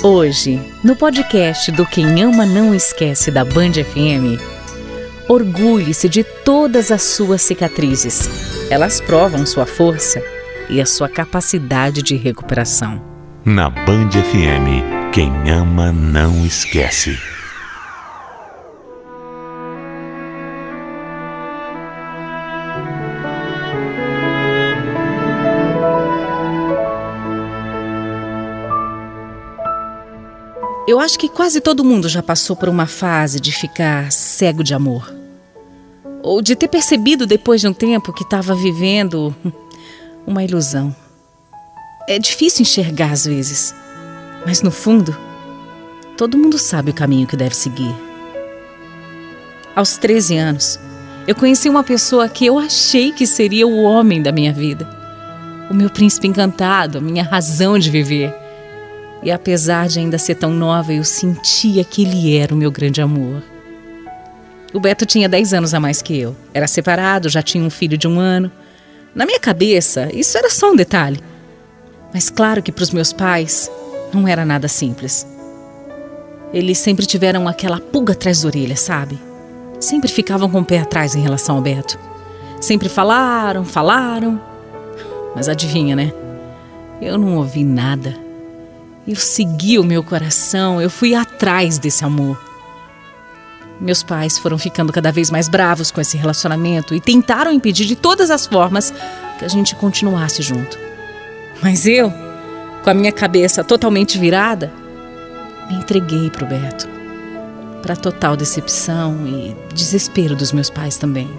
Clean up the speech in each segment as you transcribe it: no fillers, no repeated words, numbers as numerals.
Hoje, no podcast do Quem Ama Não Esquece da Band FM, orgulhe-se de todas as suas cicatrizes. Elas provam sua força e a sua capacidade de recuperação. Na Band FM, quem ama não esquece. Eu acho que quase todo mundo já passou por uma fase de ficar cego de amor. Ou de ter percebido depois de um tempo que estava vivendo uma ilusão. É difícil enxergar às vezes, mas no fundo, todo mundo sabe o caminho que deve seguir. Aos 13 anos, eu conheci uma pessoa que eu achei que seria o homem da minha vida. O meu príncipe encantado, a minha razão de viver. E apesar de ainda ser tão nova, eu sentia que ele era o meu grande amor. O Beto tinha 10 anos a mais que eu. Era separado, já tinha um filho de 1 ano. Na minha cabeça, isso era só um detalhe. Mas claro que para os meus pais, não era nada simples. Eles sempre tiveram aquela pulga atrás da orelha, sabe? Sempre ficavam com o pé atrás em relação ao Beto. Sempre falaram. Mas adivinha, né? Eu não ouvi nada. Eu segui o meu coração, eu fui atrás desse amor. Meus pais foram ficando cada vez mais bravos com esse relacionamento e tentaram impedir de todas as formas que a gente continuasse junto. Mas eu, com a minha cabeça totalmente virada, me entreguei pro Beto. Para total decepção e desespero dos meus pais também.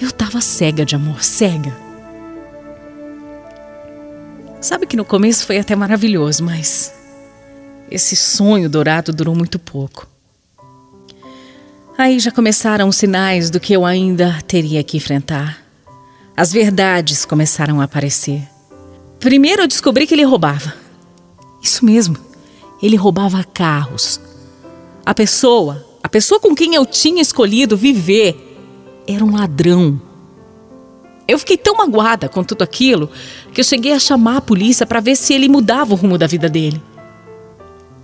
Eu tava cega de amor, cega. Sabe que no começo foi até maravilhoso, mas esse sonho dourado durou muito pouco. Aí já começaram os sinais do que eu ainda teria que enfrentar. As verdades começaram a aparecer. Primeiro eu descobri que ele roubava. Isso mesmo, ele roubava carros. A pessoa com quem eu tinha escolhido viver era um ladrão. Eu fiquei tão magoada com tudo aquilo que eu cheguei a chamar a polícia para ver se ele mudava o rumo da vida dele.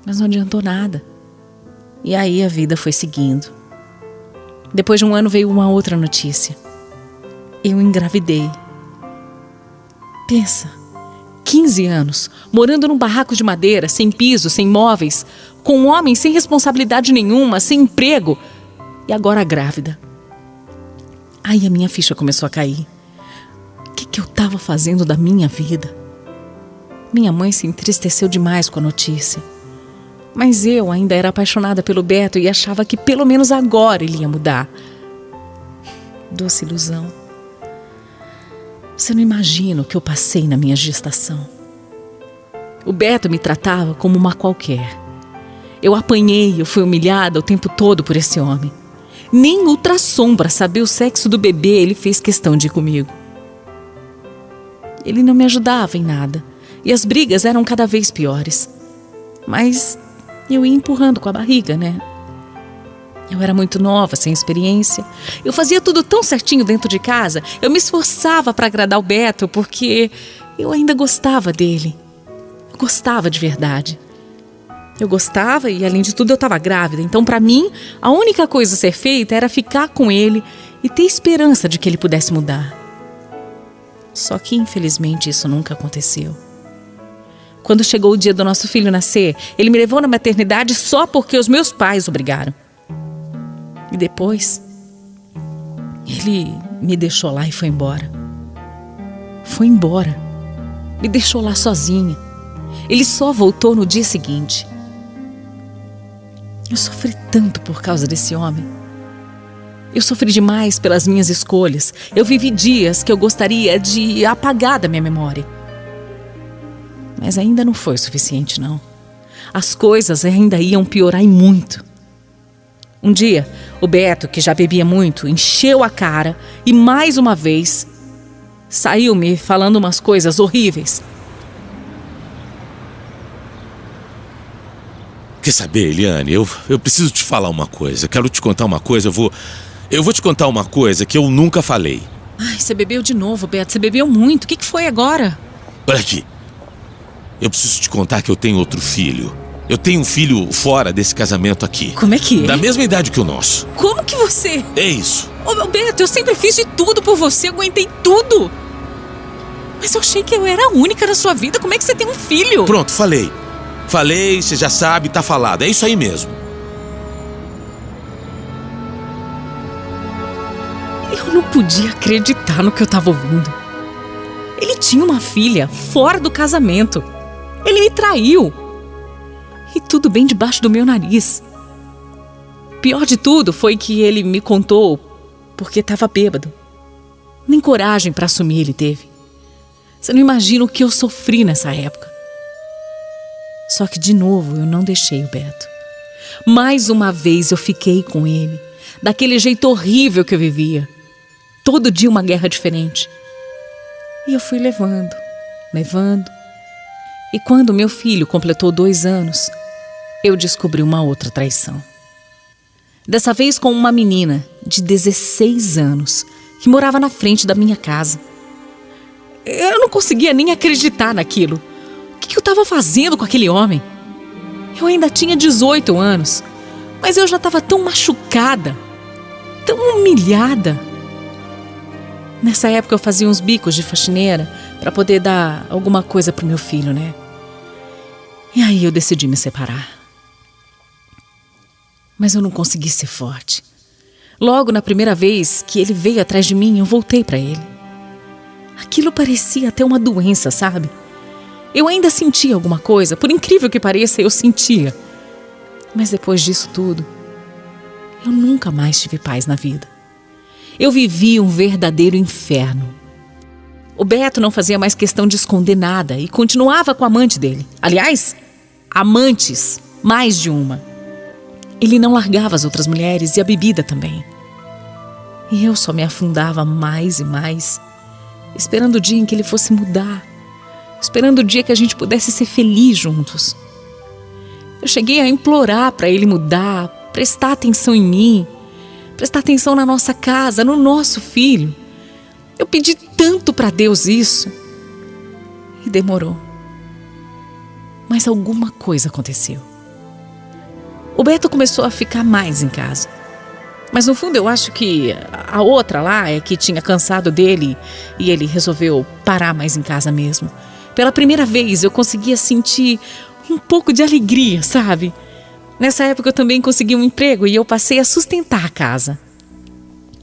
Mas não adiantou nada. E aí a vida foi seguindo. Depois de 1 ano veio uma outra notícia. Eu engravidei. Pensa, 15 anos, morando num barraco de madeira, sem piso, sem móveis, com um homem sem responsabilidade nenhuma, sem emprego, e agora grávida. Aí a minha ficha começou a cair. O que eu estava fazendo da minha vida? Minha mãe se entristeceu demais com a notícia. Mas eu ainda era apaixonada pelo Beto e achava que pelo menos agora ele ia mudar. Doce ilusão. Você não imagina o que eu passei na minha gestação. O Beto me tratava como uma qualquer. Eu apanhei, eu fui humilhada o tempo todo por esse homem. Nem ultrassom para saber o sexo do bebê ele fez questão de ir comigo. Ele não me ajudava em nada. E as brigas eram cada vez piores. Mas eu ia empurrando com a barriga, né? Eu era muito nova, sem experiência. Eu fazia tudo tão certinho dentro de casa. Eu me esforçava para agradar o Beto porque eu ainda gostava dele. Eu gostava de verdade. Eu gostava e, além de tudo, eu estava grávida. Então, para mim, a única coisa a ser feita era ficar com ele e ter esperança de que ele pudesse mudar. Só que, infelizmente, isso nunca aconteceu. Quando chegou o dia do nosso filho nascer, ele me levou na maternidade só porque os meus pais obrigaram. E depois, ele me deixou lá e foi embora. Foi embora. Me deixou lá sozinha. Ele só voltou no dia seguinte. Eu sofri tanto por causa desse homem. Eu sofri demais pelas minhas escolhas. Eu vivi dias que eu gostaria de apagar da minha memória. Mas ainda não foi o suficiente, não. As coisas ainda iam piorar e muito. Um dia, o Beto, que já bebia muito, encheu a cara e mais uma vez saiu me falando umas coisas horríveis. Quer saber, Eliane, eu preciso te falar uma coisa. Quero te contar uma coisa, eu vou te contar uma coisa que eu nunca falei. Ai, você bebeu de novo, Beto. Você bebeu muito. O que foi agora? Olha aqui. eu preciso te contar que eu tenho outro filho. Eu tenho um filho fora desse casamento aqui. Como é que é? Da mesma idade que o nosso. Como que você... É isso. Ô, meu Beto, eu sempre fiz de tudo por você, aguentei tudo. Mas eu achei que eu era a única na sua vida. Como é que você tem um filho? Pronto, falei. Falei, você já sabe, tá falado. É isso aí mesmo. Eu não podia acreditar no que eu tava ouvindo. Ele tinha uma filha fora do casamento. Ele me traiu. E tudo bem debaixo do meu nariz. Pior de tudo foi que ele me contou porque estava bêbado. Nem coragem para assumir ele teve. Você não imagina o que eu sofri nessa época. Só que de novo eu não deixei o Beto. Mais uma vez eu fiquei com ele, daquele jeito horrível que eu vivia. Todo dia uma guerra diferente. E eu fui levando. E quando meu filho completou 2 anos, eu descobri uma outra traição. Dessa vez com uma menina de 16 anos, que morava na frente da minha casa. Eu não conseguia nem acreditar naquilo. O que eu estava fazendo com aquele homem? Eu ainda tinha 18 anos, mas eu já estava tão machucada, tão humilhada. Nessa época eu fazia uns bicos de faxineira para poder dar alguma coisa pro meu filho, né? E aí eu decidi me separar. Mas eu não consegui ser forte. Logo na primeira vez que ele veio atrás de mim, eu voltei para ele. Aquilo parecia até uma doença, sabe? Eu ainda sentia alguma coisa, por incrível que pareça, eu sentia. Mas depois disso tudo, eu nunca mais tive paz na vida. Eu vivi um verdadeiro inferno. O Beto não fazia mais questão de esconder nada e continuava com a amante dele. Aliás, amantes, mais de uma. Ele não largava as outras mulheres e a bebida também. E eu só me afundava mais e mais, esperando o dia em que ele fosse mudar, esperando o dia que a gente pudesse ser feliz juntos. Eu cheguei a implorar para ele mudar, prestar atenção em mim, prestar atenção na nossa casa, no nosso filho. Eu pedi tanto para Deus isso. E demorou. Mas alguma coisa aconteceu. O Beto começou a ficar mais em casa. Mas no fundo eu acho que a outra lá é que tinha cansado dele e ele resolveu parar mais em casa mesmo. Pela primeira vez eu conseguia sentir um pouco de alegria, sabe? Nessa época eu também consegui um emprego e eu passei a sustentar a casa.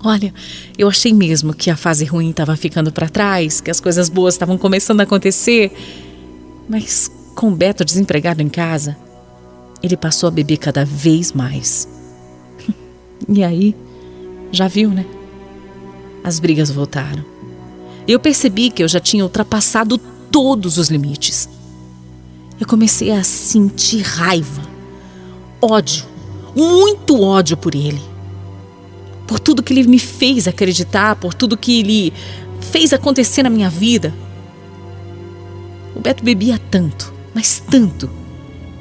Olha, eu achei mesmo que a fase ruim estava ficando para trás, que as coisas boas estavam começando a acontecer. Mas com o Beto desempregado em casa, ele passou a beber cada vez mais. E aí, já viu, né? As brigas voltaram. Eu percebi que eu já tinha ultrapassado todos os limites. Eu comecei a sentir raiva, ódio, muito ódio por ele. Por tudo que ele me fez acreditar, por tudo que ele fez acontecer na minha vida. O Beto bebia tanto, mas tanto,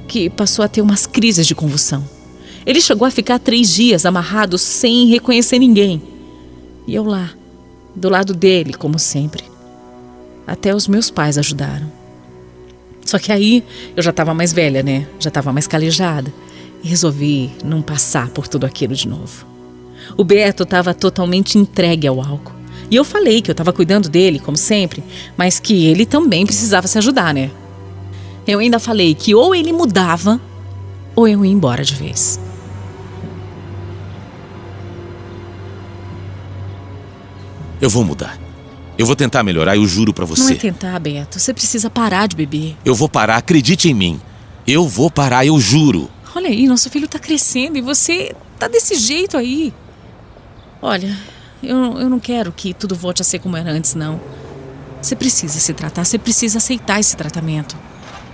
que passou a ter umas crises de convulsão. Ele chegou a ficar 3 dias amarrado sem reconhecer ninguém. E eu lá, do lado dele, como sempre. Até os meus pais ajudaram. Só que aí eu já estava mais velha, né? Já estava mais calejada. E resolvi não passar por tudo aquilo de novo. O Beto estava totalmente entregue ao álcool. E eu falei que eu estava cuidando dele, como sempre, mas que ele também precisava se ajudar, né? Eu ainda falei que ou ele mudava, ou eu ia embora de vez. Eu vou mudar. Eu vou tentar melhorar, eu juro pra você. Não é tentar, Beto. Você precisa parar de beber. Eu vou parar, acredite em mim. Eu vou parar, eu juro. Olha aí, nosso filho tá crescendo e você tá desse jeito aí. Olha, eu não quero que tudo volte a ser como era antes, não. Você precisa se tratar, você precisa aceitar esse tratamento.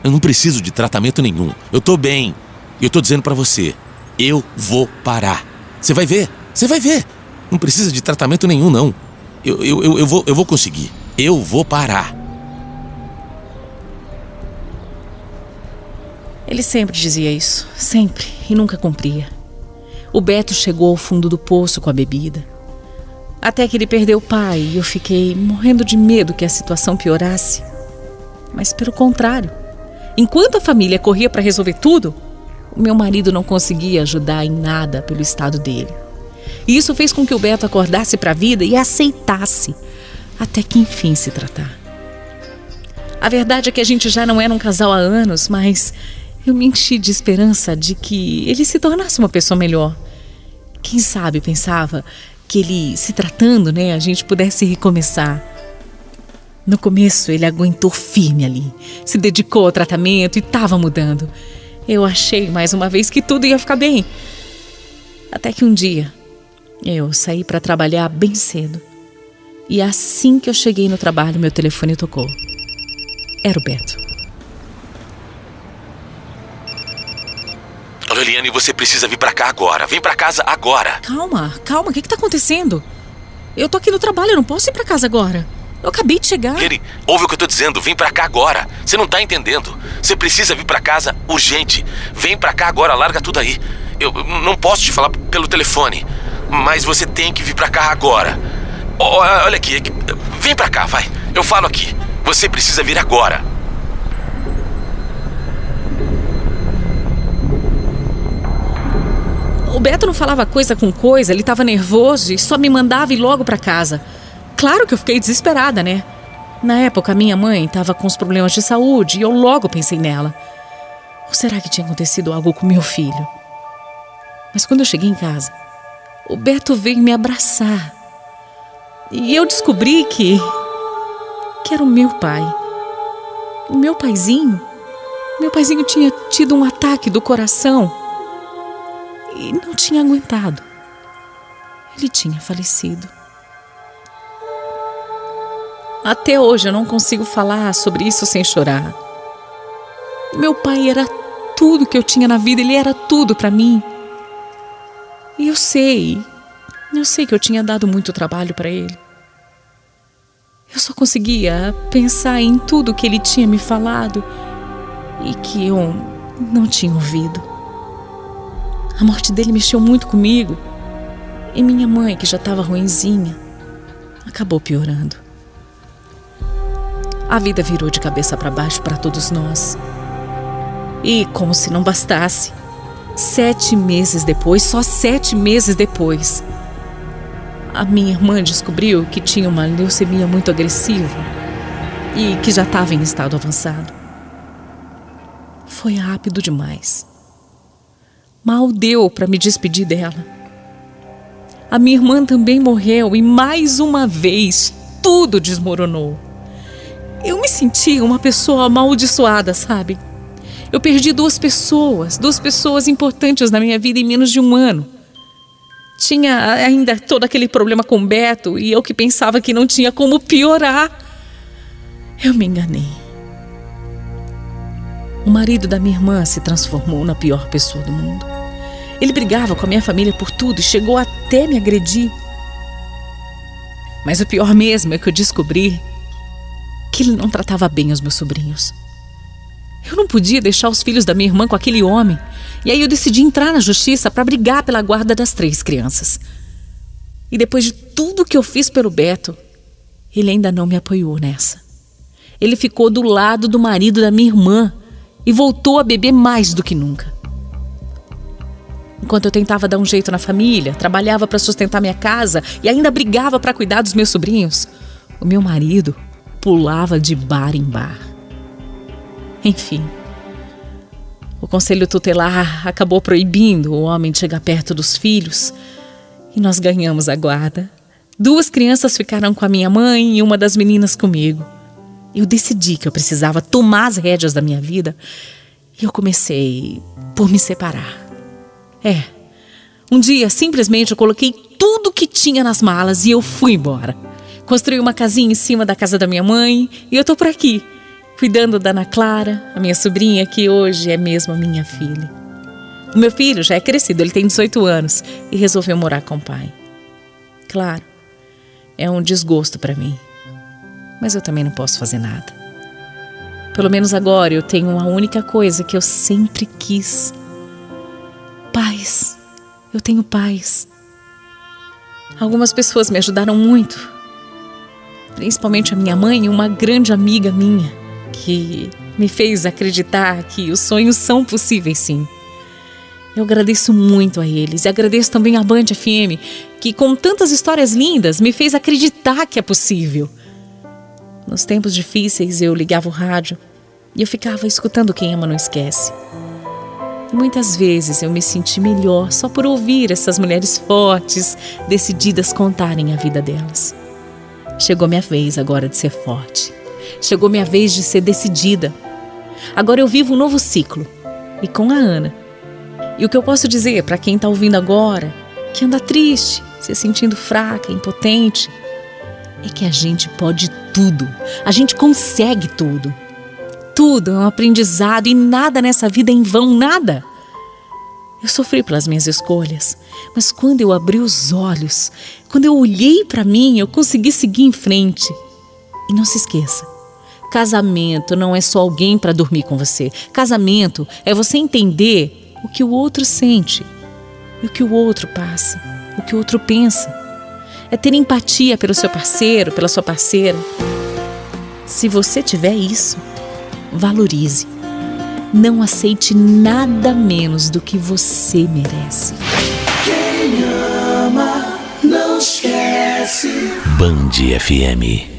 Eu não preciso de tratamento nenhum. Eu tô bem. E eu tô dizendo pra você, eu vou parar. Você vai ver, você vai ver. Não precisa de tratamento nenhum, não. Eu vou conseguir. Eu vou parar. Ele sempre dizia isso, sempre, e nunca cumpria. O Beto chegou ao fundo do poço com a bebida. Até que ele perdeu o pai e eu fiquei morrendo de medo que a situação piorasse. Mas pelo contrário, Enquanto a família corria para resolver tudo, o meu marido não conseguia ajudar em nada pelo estado dele. E isso fez com que o Beto acordasse para a vida e aceitasse, até que enfim se tratar. A verdade é que a gente já não era um casal há anos, mas eu me enchi de esperança de que ele se tornasse uma pessoa melhor. Quem sabe, pensava, que ele, se tratando, a gente pudesse recomeçar. No começo, ele aguentou firme ali, se dedicou ao tratamento e estava mudando. Eu achei, mais uma vez, que tudo ia ficar bem. Até que um dia, eu saí para trabalhar bem cedo. E assim que eu cheguei no trabalho, meu telefone tocou. Era o Beto. Eliane, você precisa vir pra cá agora. Vem pra casa agora. Calma, o que tá acontecendo? Eu tô aqui no trabalho, eu não posso ir pra casa agora. Eu acabei de chegar. Eliane, ouve o que eu tô dizendo. Vem pra cá agora. Você não tá entendendo. Você precisa vir pra casa urgente. Vem pra cá agora, larga tudo aí. Eu não posso te falar pelo telefone, mas você tem que vir pra cá agora. Olha aqui. Vem pra cá, vai. Eu falo aqui. Você precisa vir agora. O Beto não falava coisa com coisa, ele estava nervoso e só me mandava ir logo para casa. Claro que eu fiquei desesperada, Na época, a minha mãe estava com os problemas de saúde e eu logo pensei nela. Ou será que tinha acontecido algo com meu filho? Mas quando eu cheguei em casa, o Beto veio me abraçar. E eu descobri que era o meu pai. O meu paizinho. Meu paizinho tinha tido um ataque do coração e não tinha aguentado. Ele tinha falecido. Até hoje eu não consigo falar sobre isso sem chorar. Meu pai era tudo que eu tinha na vida, ele era tudo para mim. E eu sei que eu tinha dado muito trabalho para ele. Eu só conseguia pensar em tudo que ele tinha me falado e que eu não tinha ouvido. A morte dele mexeu muito comigo. E minha mãe, que já estava ruinzinha, acabou piorando. A vida virou de cabeça para baixo para todos nós. E como se não bastasse, 7 meses depois, só 7 meses depois, a minha irmã descobriu que tinha uma leucemia muito agressiva e que já estava em estado avançado. Foi rápido demais. Mal deu para me despedir dela. A minha irmã também morreu e mais uma vez tudo desmoronou. Eu me senti uma pessoa amaldiçoada, sabe? Eu perdi 2 pessoas importantes na minha vida em menos de 1 ano. Tinha ainda todo aquele problema com o Beto e eu que pensava que não tinha como piorar. Eu me enganei. O marido da minha irmã se transformou na pior pessoa do mundo. Ele brigava com a minha família por tudo e chegou até me agredir. Mas o pior mesmo é que eu descobri que ele não tratava bem os meus sobrinhos. Eu não podia deixar os filhos da minha irmã com aquele homem. E aí eu decidi entrar na justiça para brigar pela guarda das 3 crianças. E depois de tudo que eu fiz pelo Beto, ele ainda não me apoiou nessa. Ele ficou do lado do marido da minha irmã e voltou a beber mais do que nunca. Enquanto eu tentava dar um jeito na família, trabalhava para sustentar minha casa e ainda brigava para cuidar dos meus sobrinhos, o meu marido pulava de bar em bar. Enfim, o conselho tutelar acabou proibindo o homem de chegar perto dos filhos e nós ganhamos a guarda. 2 crianças ficaram com a minha mãe e uma das meninas comigo. Eu decidi que eu precisava tomar as rédeas da minha vida e eu comecei por me separar. Um dia, simplesmente, eu coloquei tudo que tinha nas malas e eu fui embora. Construí uma casinha em cima da casa da minha mãe e eu tô por aqui, cuidando da Ana Clara, a minha sobrinha, que hoje é mesmo a minha filha. O meu filho já é crescido, ele tem 18 anos e resolveu morar com o pai. Claro, é um desgosto para mim, mas eu também não posso fazer nada. Pelo menos agora eu tenho a única coisa que eu sempre quis. Paz. Eu tenho paz. Algumas pessoas me ajudaram muito, principalmente a minha mãe e uma grande amiga minha, que me fez acreditar que os sonhos são possíveis, sim. Eu agradeço muito a eles e agradeço também à Band FM, que com tantas histórias lindas me fez acreditar que é possível. Nos tempos difíceis eu ligava o rádio e eu ficava escutando Quem Ama Não Esquece. E muitas vezes eu me senti melhor só por ouvir essas mulheres fortes, decididas contarem a vida delas. Chegou minha vez agora de ser forte. Chegou minha vez de ser decidida. Agora eu vivo um novo ciclo. E com a Ana. E o que eu posso dizer para quem está ouvindo agora, que anda triste, se sentindo fraca, impotente, é que a gente pode tudo. A gente consegue tudo. Tudo é um aprendizado e nada nessa vida é em vão, nada. Eu sofri pelas minhas escolhas, mas quando eu abri os olhos, quando eu olhei para mim, eu consegui seguir em frente. E não se esqueça, casamento não é só alguém para dormir com você. Casamento é você entender o que o outro sente, e o que o outro passa, o que o outro pensa. É ter empatia pelo seu parceiro, pela sua parceira. Se você tiver isso, valorize. Não aceite nada menos do que você merece. Quem ama, não esquece. Band FM.